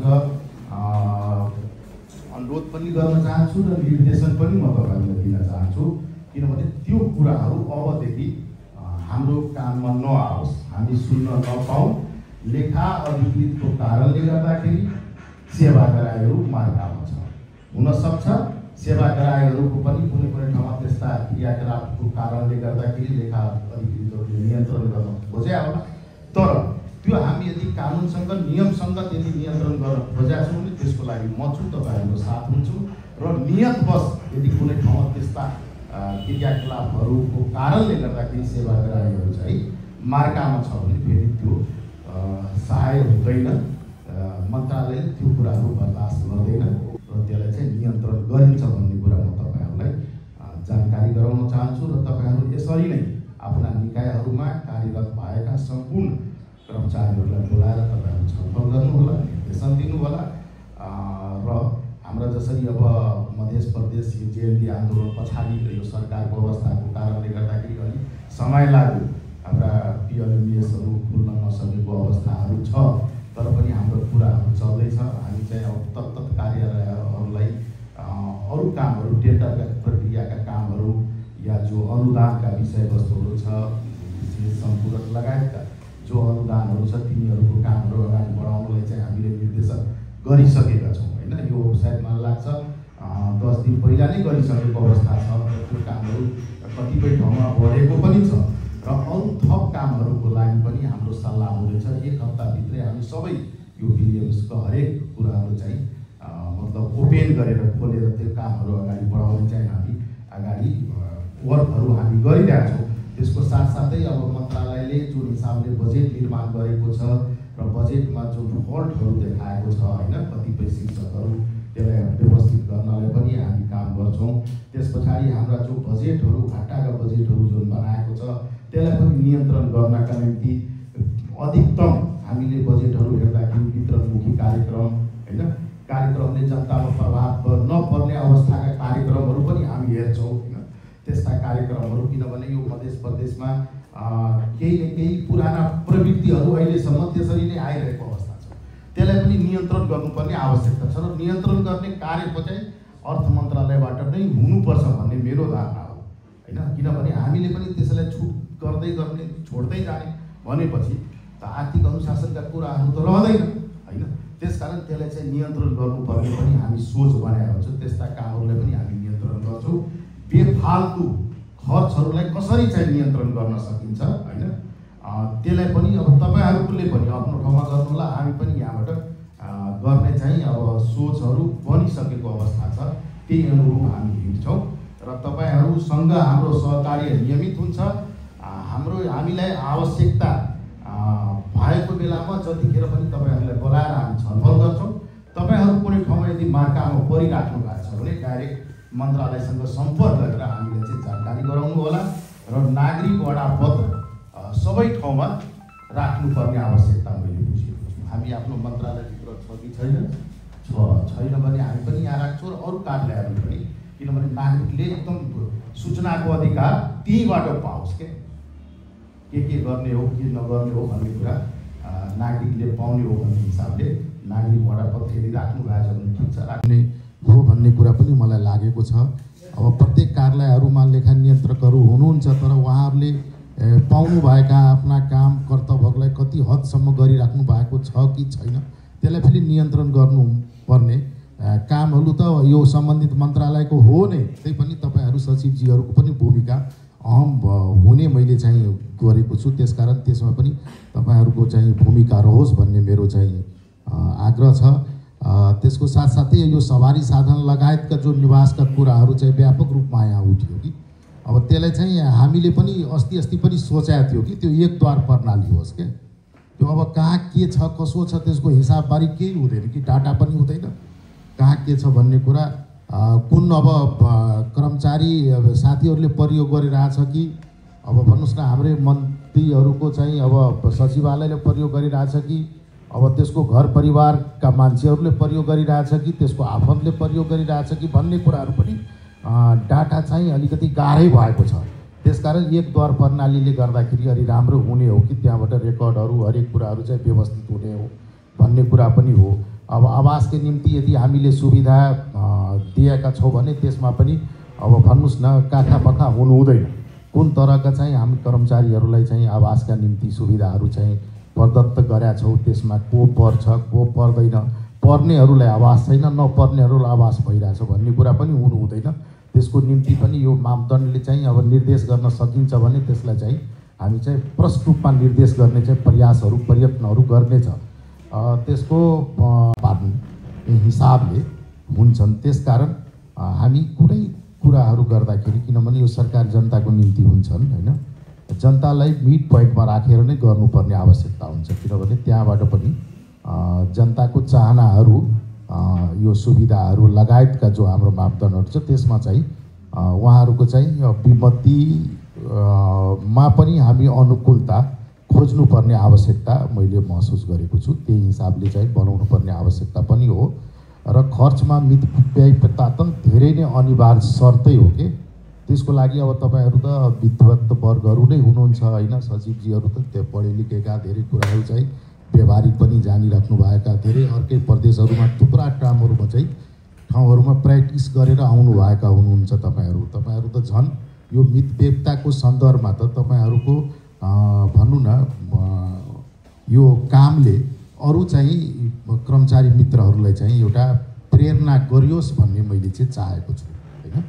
तपाईँहरूसँग अनुरोध पनि गर्न चाहन्छु र निर्देशन पनि म तपाईँहरूलाई दिन चाहन्छु, किनभने त्यो कुराहरू अबदेखि हाम्रो काममा नआओस्, हामी सुन्न नपाऊँ। लेखा अधिकृतको कारणले गर्दाखेरि सेवाग्राहीहरू मार्कामा छ। हुनसक्छ सेवाग्राहीहरूको पनि कुनै कुनै ठाउँमा त्यस्ता क्रियाकलापको कारणले गर्दाखेरि लेखा अधिकृतहरूले नियन्त्रण गर्न खोजे होला, तर त्यो हामी यदि कानुनसँग नियमसँग यदि नियन्त्रण गर्न खोजेका छौँ भने त्यसको लागि म छु, तपाईँहरूको साथ हुन्छु। र नियतवश यदि कुनै ठाउँमा त्यस्ता क्रियाकलापहरूको कारणले गर्दाखेरि सेवाग्राहीहरू चाहिँ मार्कामा छ भने फेरि त्यो सहाय हुँदैन, मन्त्रालयले त्यो कुराहरू बर्दास्त गर्दैन र त्यसलाई चाहिँ नियन्त्रण गरिन्छ भन्ने कुरा म तपाईँहरूलाई जानकारी गराउन चाहन्छु। र तपाईँहरू यसरी नै आफ्ना निकायहरूमा कार्यरत भएका सम्पूर्ण कर्मचारीहरूलाई बोलाएर तपाईँहरू छलफल गर्नुहोला, निर्देशन दिनुहोला। र हाम्रा जसरी अब मध्य प्रदेश यो जेएनडी आन्दोलन पछाडि यो सरकारको अवस्थाको कारणले गर्दाखेरि अलिक समय लाग्यो, हाम्रा पिएलएमएसहरू खुल्न नसकेको अवस्थाहरू छ, तर पनि हाम्रो कुराहरू चल्दैछ। हामी चाहिँ अब तत्त कार्यालयहरूलाई अरू कामहरू, टेन्डरका प्रक्रियाका कामहरू या जो अनुदानका विषयवस्तुहरू छ, सम्पूरक लगायतका जो अनुदानहरू छ तिनीहरूको कामहरू अगाडि बढाउनलाई चाहिँ हामीले निर्देशन गरिसकेका छौँ होइन। यो सायद मलाई लाग्छ 10 दिन पहिला नै गरिसकेको अवस्था छ। त्यो कामहरू कतिपय ठाउँमा बढेको पनि छ र अरू थप कामहरूको लागि पनि हाम्रो सल्लाह हुँदैछ। 1 हप्ताभित्रै हामी सबै यो पिएमएसको हरेक कुराहरू चाहिँ मतलब ओपेन गरेर खोलेर त्यो कामहरू अगाडि बढाउने चाहिँ हामी अगाडि वर्कहरू हामी गरिरहेका छौँ। त्यसको साथसाथै अब मन्त्रालयले जुन हिसाबले बजेट निर्माण गरेको छ र बजेटमा जुन फल्टहरू देखाएको छ होइन, कतिपय शीर्षकहरू त्यसलाई व्यवस्थित गर्नलाई पनि हामी काम गर्छौँ। त्यस पछाडि हाम्रा जो बजेटहरू, घाटाका बजेटहरू जुन बनाएको छ त्यसलाई पनि नियन्त्रण गर्नका निम्ति अधिकतम हामीले बजेटहरू हेर्दाखेरि वितरणमुखी कार्यक्रम होइन, कार्यक्रमले जनतामा प्रभाव नपर्ने अवस्थाका कार्यक्रमहरू पनि हामी हेर्छौँ होइन। त्यस्ता कार्यक्रमहरू, किनभने यो मध्य प्रदेशमा केही न केही पुराना प्रवृत्तिहरू अहिलेसम्म त्यसरी नै आइरहेको अवस्था छ, त्यसलाई पनि नियन्त्रण गर्नुपर्ने आवश्यकता छ। र नियन्त्रण गर्ने कार्यको चाहिँ अर्थ मन्त्रालयबाट नै हुनुपर्छ भन्ने मेरो धारणा हो होइन। किनभने हामीले पनि त्यसलाई छुट गर्दै गर्ने छोड्दै जाने भनेपछि त आर्थिक अनुशासनका कुराहरू त रहँदैन होइन। त्यसकारण त्यसलाई चाहिँ नियन्त्रण गर्नुपर्ने पनि हामी सोच बनाएर हुन्छौँ। त्यस्ता कामहरूलाई पनि हामी नियन्त्रण गर्छौँ। बेफाल्तु खर्चहरूलाई कसरी चाहिँ नियन्त्रण गर्न सकिन्छ होइन, त्यसलाई पनि अब तपाईँहरूले पनि आफ्नो ठाउँमा गर्नुहोला, हामी पनि यहाँबाट गर्ने चाहिँ अब सोचहरू बनिसकेको अवस्था छ। त्यही अनुरूप हामी हिँड्छौँ र तपाईँहरूसँग हाम्रो सहकार्य नियमित हुन्छ। हामीलाई आवश्यकता भएको बेलामा जतिखेर पनि तपाईँहरूलाई बोलाएर हामी छलफल गर्छौँ। तपाईँहरू कुनै ठाउँमा यदि मार्कामा परिराख्नु भएको छ भने डाइरेक्ट मन्त्रालयसँग सम्पर्क गरेर हामीले चाहिँ जानकारी गराउनु होला र नागरिक वडापत्र सबै ठाउँमा राख्नुपर्ने आवश्यकता मैले बुझेको छु। हामी आफ्नो मन्त्रालयभित्र छ कि छैन भने हामी पनि यहाँ राख्छौँ र अरू कार्यालयहरू पनि, किनभने नागरिकले एकदम सूचनाको अधिकार त्यहीबाट पाओस् के गर्ने हो के नगर्ने हो भन्ने कुरा नागरिकले पाउने हो भन्ने हिसाबले नागरिक वडापत्र यदि राख्नु भएको छ भने ठिक छ, राख्ने हो भन्ने कुरा पनि मलाई लागेको छ। अब प्रत्येक कार्यालयहरूमा लेखा नियन्त्रकहरू हुनुहुन्छ, तर उहाँहरूले पाउनुभएका आफ्ना काम कर्तव्यहरूलाई कति हदसम्म गरिराख्नु भएको छ कि छैन त्यसलाई फेरि नियन्त्रण गर्नुपर्ने कामहरू त यो सम्बन्धित मन्त्रालयको हो नै। त्यही पनि तपाईँहरू सचिवजीहरूको पनि भूमिका अहम हुने मैले चाहिँ गरेको छु। त्यसकारण त्यसमा पनि तपाईँहरूको चाहिँ भूमिका रहोस् भन्ने मेरो चाहिँ आग्रह छ। त्यसको साथसाथै यो सवारी साधन लगायतका जो निवासका कुराहरू चाहिँ व्यापक रूपमा यहाँ उठ्यो कि अब त्यसलाई चाहिँ हामीले पनि अस्ति पनि सोचेको थियो कि त्यो एक द्वार प्रणाली होस् क्या। त्यो अब कहाँ के छ कसो छ त्यसको हिसाबबारी केही हुँदैन कि डाटा पनि हुँदैन कहाँ के छ भन्ने कुरा। कुन अब कर्मचारी साथीहरूले प्रयोग गरिरहेछ कि अब भन्नुहोस् न, हाम्रै मन्त्रीहरूको चाहिँ अब सचिवालयले प्रयोग गरिरहेछ कि अब त्यसको घर परिवारका मान्छेहरूले प्रयोग गरिरहेछ कि त्यसको आफन्तले प्रयोग गरिरहेछ कि भन्ने कुराहरू पनि डाटा चाहिँ अलिकति गाह्रै भएको छ। त्यसकारण एक द्वार प्रणालीले गर्दाखेरि अलि राम्रो हुने हो कि त्यहाँबाट रेकर्डहरू हरेक कुराहरू चाहिँ व्यवस्थित हुने हो भन्ने कुरा पनि हो। अब आवासको निम्ति यदि हामीले सुविधा दिएका छौँ भने त्यसमा पनि अब भन्नुस् न काखा हुनु हुँदैन। कुन तरहका चाहिँ हामी कर्मचारीहरूलाई चाहिँ आवासका निम्ति सुविधाहरू चाहिँ प्रदत्त गरेका छौँ, त्यसमा को पर्छ को पर्दैन, पर्नेहरूलाई आवास छैन नपर्नेहरूलाई आवास भइरहेछ भन्ने कुरा पनि हुनु हुँदैन। त्यसको निम्ति पनि यो मापदण्डले चाहिँ अब निर्देश गर्न सकिन्छ भने त्यसलाई चाहिँ हामी चाहिँ प्रष्ट रूपमा निर्देश गर्ने चाहिँ प्रयासहरू प्रयत्नहरू गर्नेछ। त्यसको हिसाबले हुन्छन्। त्यसकारण हामी कुनै कुराहरू गर्दाखेरि किनभने यो सरकार जनताको निम्ति हुन्छन् हैन, जनतालाई मिड पोइन्टमा राखेर नै गर्नुपर्ने आवश्यकता हुन्छ। किनभने त्यहाँबाट पनि जनताको चाहनाहरू यो सुविधाहरू लगायतका जो हाम्रो मापदण्डहरू छ त्यसमा चाहिँ उहाँहरूको चाहिँ विमति मा पनि हामी अनुकूलता खोज्नुपर्ने आवश्यकता मैले महसुस गरेको छु। त्यही हिसाबले चाहिँ बनाउनु पर्ने आवश्यकता पनि हो र खर्चमा मितव्ययिता त धेरै नै अनिवार्य शर्तै हो के। त्यसको लागि अब तपाईहरु त विद्वत वर्गहरू नै हुनुहुन्छ हैन, सचिवजीहरू त त्यो पढे लेखेका धेरै कुराहरू चाहिँ व्यवहारिक पनि जानिराख्नु भएका, धेरै अर्कै प्रदेशहरूमा थुप्रा ठाउँहरूमा चाहिँ ठाउँहरूमा प्र्याक्टिस गरेर आउनु भएका हुनुहुन्छ तपाईहरु त झन् यो मितव्ययिताको सन्दर्भमा त तपाईहरुको भन्नु न यो कामले अरु चाहिँ कर्मचारी मित्रहरूलाई चाहिँ एउटा प्रेरणा गरियोस् भन्ने मैले चाहिँ चाहेको छु हैन।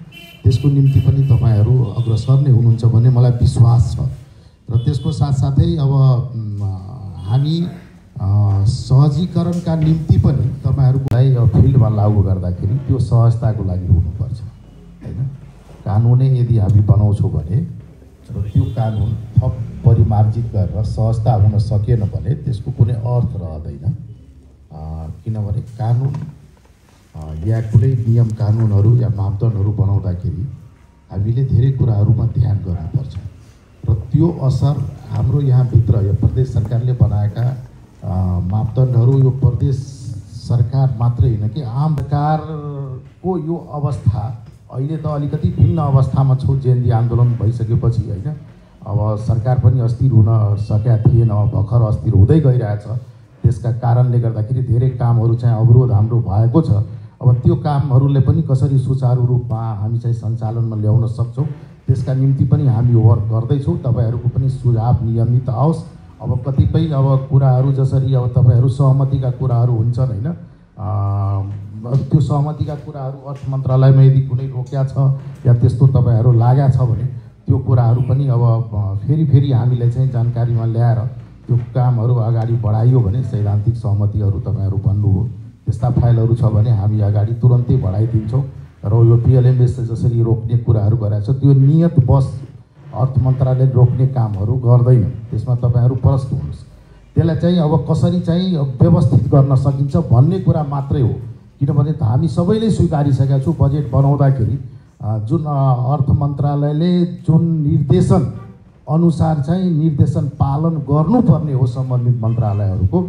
त्यसको निम्ति पनि तपाईहरु अग्रसर नै हुनुहुन्छ भन्ने मलाई विश्वास छ। र त्यसको साथसाथै अब हामी सहजीकरणका निम्ति पनि तपाईहरुलाई फिल्डमा लागू गर्दाखेरि त्यो सहजताको लागि हुनुपर्छ हैन। कानुनै यदि हामी बनाउँछौँ भने त्यो कानुन थप परिमार्जित गरेर सहजता हुन सकेन भने त्यसको कुनै अर्थ रहँदैन। किनभने कानुन या कुनै नियम कानुनहरू या मापदण्डहरू बनाउँदाखेरि हामीले धेरै कुराहरूमा ध्यान गर्नुपर्छ र त्यो असर हाम्रो यहाँभित्र यो प्रदेश सरकारले बनाएका मापदण्डहरू यो प्रदेश सरकार मात्रै होइन कि आम सरकारको यो अवस्था अहिले त अलिकति भिन्न अवस्थामा छौँ। जेएनडी आन्दोलन भइसकेपछि होइन, अब सरकार पनि अस्थिर हुन सकेका थिएन, भर्खर अस्थिर हुँदै गइरहेछ। त्यसका कारणले गर्दाखेरि धेरै कामहरू चाहिँ अवरोध हाम्रो भएको छ। अब त्यो कामहरूले पनि कसरी सुचारू रूपमा हामी चाहिँ सञ्चालनमा ल्याउन सक्छौँ त्यसका निम्ति पनि हामी वर्क गर्दैछौँ। तपाईहरुको पनि सुझाव नियमित आओस्। अब कतिपय अब कुराहरू जसरी अब तपाईहरु सहमतिका कुराहरू हुन्छन् हैन, त्यो सहमतिका कुराहरू अर्थ मन्त्रालयमा यदि कुनै रोक्या छ या त्यस्तो तपाईहरु लाग्या छ भने त्यो कुराहरू पनि अब फेरि हामीले चाहिँ जानकारीमा ल्याएर त्यो कामहरू अगाडि बढाइयो भने सैद्धान्तिक सहमतिहरू तपाईहरु भन्नुभयो त्यस्ता फाइलहरू छ भने हामी अगाडि तुरन्तै बढाइदिन्छौँ। र यो पिएलएमएस जसरी रोक्ने कुराहरू गरेको छ त्यो नियत बस अर्थ मन्त्रालयले रोक्ने कामहरू गर्दैन। त्यसमा तपाईहरु प्रष्ट हुनुहोस्। त्यसलाई चाहिँ अब कसरी चाहिँ व्यवस्थित गर्न सकिन्छ भन्ने कुरा मात्रै हो। किनभने हामी सबैले स्वीकारिसकेका छौँ बजेट बनाउँदाखेरि जुन अर्थ मन्त्रालयले जुन निर्देशन अनुसार चाहिँ निर्देशन पालन गर्नुपर्ने हो सम्बन्धित मन्त्रालयहरूको,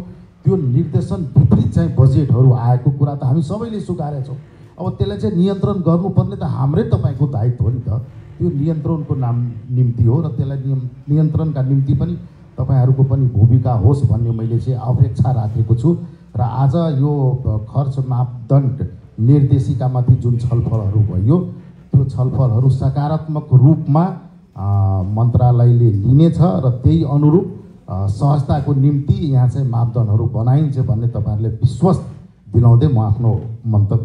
त्यो निर्देशन विपरीत चाहिँ बजेटहरू आएको कुरा त हामी सबैले स्वीकारेका छौँ। अब त्यसलाई चाहिँ नियन्त्रण गर्नुपर्ने त हाम्रै तपाईँको दायित्व हो नि त। त्यो नियन्त्रणको निम्ति हो र त्यसलाई नियन्त्रणका निम्ति पनि तपाईहरुको पनि भूमिका होस् भन्ने मैले चाहिँ अपेक्षा राखेको छु। र आज यो खर्च मापदण्ड निर्देशिकामाथि जुन छलफलहरू भयो त्यो छलफलहरू सकारात्मक रूपमा मन्त्रालयले लिनेछ र त्यही अनुरूप सहजताको निम्ति यहाँ चाहिँ मापदण्डहरू बनाइन्छ भन्ने तपाईहरुले विश्वास दिलाउँदै म आफ्नो मन्तव्य